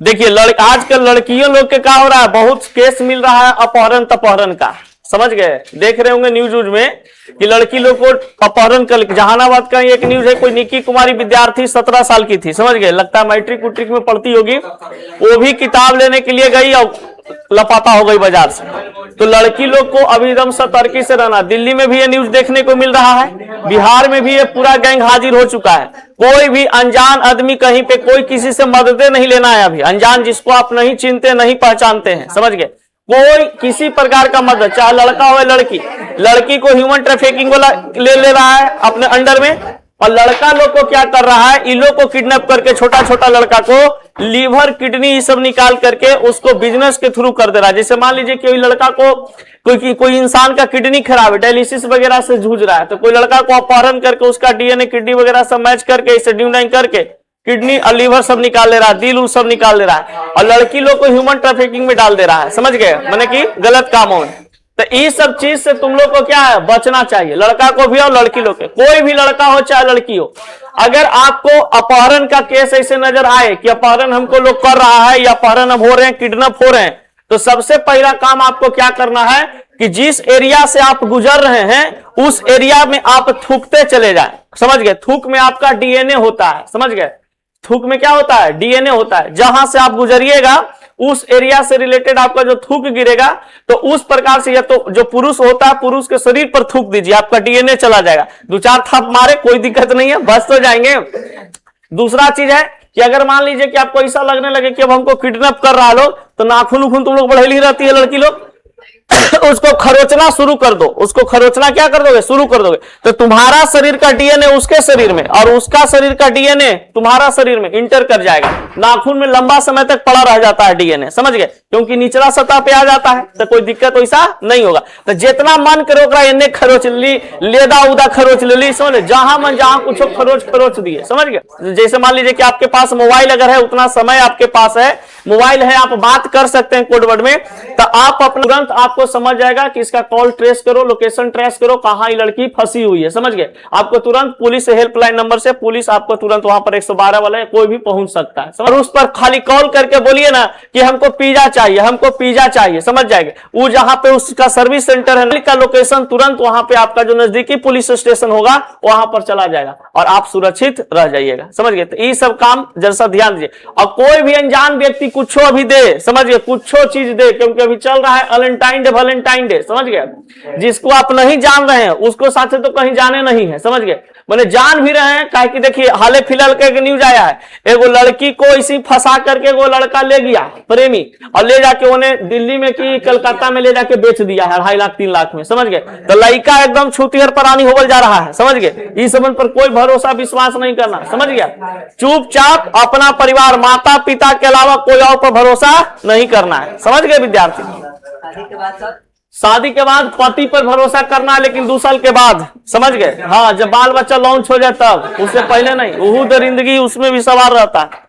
देखिए आजकल लड़कियों लोग के क्या हो रहा है, बहुत केस मिल रहा है अपहरण तपहरण का, समझ गए। देख रहे होंगे न्यूज में कि लड़की लोग को अपहरण कर, जहानाबाद का एक न्यूज है, कोई निक्की कुमारी विद्यार्थी 17 साल की थी, समझ गए, लगता है मैट्रिक उट्रिक में पढ़ती होगी, वो भी किताब लेने के लिए गई और लापता हो गई बाजार से। तो लड़की लोग को अभी एकदम सतर्की से रहना। दिल्ली में भी ये न्यूज देखने को मिल रहा है, बिहार में भी ये पूरा गैंग हाजिर हो चुका है। कोई भी अनजान आदमी कहीं पे कोई किसी से मदद नहीं लेना है अभी, अनजान जिसको आप नहीं चिनते नहीं पहचानते हैं, समझ गए, कोई किसी प्रकार का मदद, चाहे लड़का हो लड़की, लड़की को ह्यूमन ट्रैफिकिंग वाला ले रहा है अपने अंडर में, और लड़का लोग को क्या कर रहा है, इन लोग को किडनैप करके छोटा छोटा लड़का को लीवर किडनी ये सब निकाल करके उसको बिजनेस के थ्रू कर दे रहा है। जैसे मान लीजिए कोई लड़का को कोई इंसान का किडनी खराब है, डायलिसिस वगैरह से जूझ रहा है, तो कोई लड़का को अपहरण करके उसका डीएनए किडनी वगैरह सब मैच करके इसे ड्यूनाइन करके किडनी और लीवर सब निकाल ले रहा है, दिल उल सब निकाल ले रहा है, और लड़की लोग को ह्यूमन ट्रैफिकिंग में डाल दे रहा है, समझ गए, माने कि गलत कामों में। तो इस सब चीज से तुम लोग को क्या है, बचना चाहिए, लड़का को भी और लड़की लोग के, कोई भी लड़का हो चाहे लड़की हो। अगर आपको अपहरण का केस ऐसे नजर आए कि अपहरण हमको लोग कर रहा है या अपहरण हम हो रहे हैं, किडनैप हो रहे हैं, तो सबसे पहला काम आपको क्या करना है कि जिस एरिया से आप गुजर रहे हैं उस एरिया में आप थूकते चले जाएं, समझ गए। थूक में आपका डीएनए होता है, समझ गए, थूक में क्या होता है, डीएनए होता है। जहां से आप गुजरिएगा उस एरिया से रिलेटेड आपका जो थूक गिरेगा, तो उस प्रकार से, या तो जो पुरुष होता है पुरुष के शरीर पर थूक दीजिए, आपका डीएनए चला जाएगा। 2-4 थप मारे कोई दिक्कत नहीं है, बच तो जाएंगे। दूसरा चीज है कि अगर मान लीजिए कि आपको ऐसा लगने लगे कि अब हमको किडनैप कर रहा लोग, तो नाखून उखून तुम लोग बढ़ेली रहती है लड़की लोग, उसको खरोचना शुरू कर दो, उसको खरोचना क्या कर दोगे, शुरू कर दोगे, तो तुम्हारा शरीर का डीएनए उसके शरीर में और उसका शरीर का डीएनए तुम्हारा शरीर में इंटर कर जाएगा। नाखून में लंबा समय तक पड़ा रह जाता है डीएनए, समझ गए, क्योंकि निचला सतह पे आ जाता है, तो कोई दिक्कत वैसा नहीं होगा। तो जितना मन करो इन्हें खरोच ली, लेदा उदा खरोच ली, समझ, जहां मन जहां कुछ खरोच दिए, समझ गए। जैसे मान लीजिए कि आपके पास मोबाइल अगर है, उतना समय आपके पास है, मोबाइल है, आप बात कर सकते हैं कोड वर्ड में, तो आप अपना तुरंत आपको समझ जाएगा कि इसका कॉल ट्रेस करो, लोकेशन ट्रेस करो, कहां ये लड़की फंसी हुई है, समझ गए। आपको तुरंत पुलिस हेल्पलाइन नंबर से पुलिस आपको तुरंत वहां पर 112 वाला कोई भी पहुंच सकता है, और उस पर खाली कॉल करके बोलिए ना कि हमको पिज्जा चाहिए, हमको पिज्जा चाहिए, समझ जाएंगे। वो जहां पे उसका सर्विस सेंटर है का लोकेशन तुरंत वहां पे आपका जो नजदीकी पुलिस स्टेशन होगा वहां पर चला जाएगा और आप सुरक्षित रह जाइएगा, समझ गए। तो ये सब काम जरा ध्यान दीजिए। और कोई भी अनजान व्यक्ति कुछ अभी दे, समझ गए, कुछ चीज दे, क्योंकि अभी चल रहा है वैलेंटाइन डे, समझ गए। जिसको आप नहीं जान रहे हैं उसको साथ तो कहीं जाने नहीं है, समझ गए, मैंने जान भी रहे हैं, काहे कि देखिए हाल फिलहाल का एक न्यूज आया है, एगो लड़की को इसी फंसा करके वो लड़का ले गया प्रेमी, और ले जाके उन्हें दिल्ली में की कलकत्ता में ले जाके बेच दिया है 2.5 लाख 3 लाख में, समझ गए। तो लड़का एकदम छूतिहर प्राणी होवल जा रहा है, समझ गए। इस संबंध पर कोई भरोसा विश्वास नहीं करना, समझ गया। चुपचाप अपना परिवार, माता पिता के अलावा कोई और पर भरोसा नहीं करना है, समझ गए विद्यार्थी। शादी के बाद पति पर भरोसा करना है, लेकिन 2 साल के बाद, समझ गए। हाँ, जब बाल बच्चा लॉन्च हो जाए तब, उससे पहले नहीं। वो दरिंदगी उसमें भी सवार रहता है।